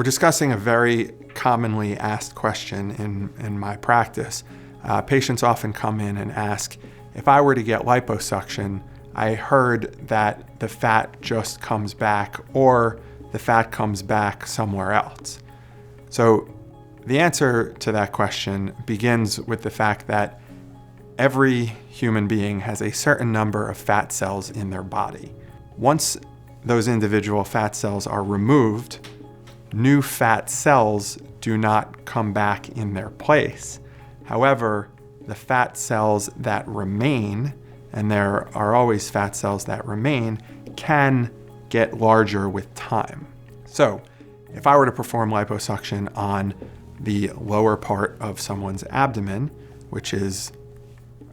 We're discussing a very commonly asked question in my practice. Patients often come in and ask, if I were to get liposuction, I heard that the fat just comes back or the fat comes back somewhere else. So the answer to that question begins with the fact that every human being has a certain number of fat cells in their body. Once those individual fat cells are removed, new fat cells do not come back in their place. However, the fat cells that remain, and there are always fat cells that remain, can get larger with time. So, if I were to perform liposuction on the lower part of someone's abdomen, which is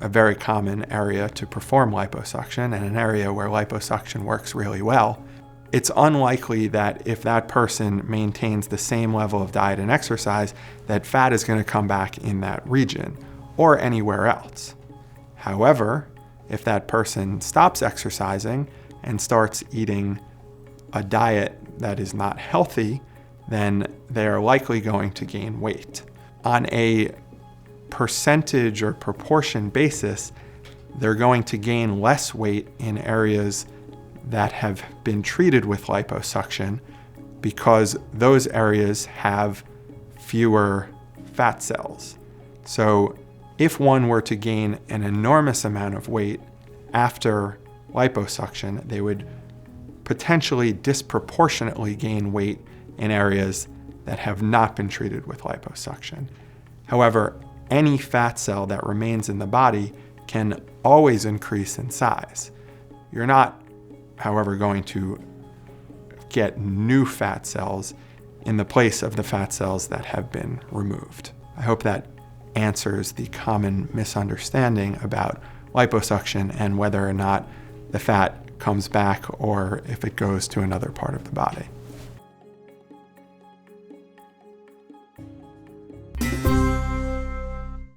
a very common area to perform liposuction and an area where liposuction works really well, it's unlikely that if that person maintains the same level of diet and exercise, that fat is going to come back in that region or anywhere else. However, if that person stops exercising and starts eating a diet that is not healthy, then they are likely going to gain weight. On a percentage or proportion basis, they're going to gain less weight in areas that have been treated with liposuction because those areas have fewer fat cells. So if one were to gain an enormous amount of weight after liposuction, they would potentially disproportionately gain weight in areas that have not been treated with liposuction. However, any fat cell that remains in the body can always increase in size. You're not, however, going to get new fat cells in the place of the fat cells that have been removed. I hope that answers the common misunderstanding about liposuction and whether or not the fat comes back or if it goes to another part of the body.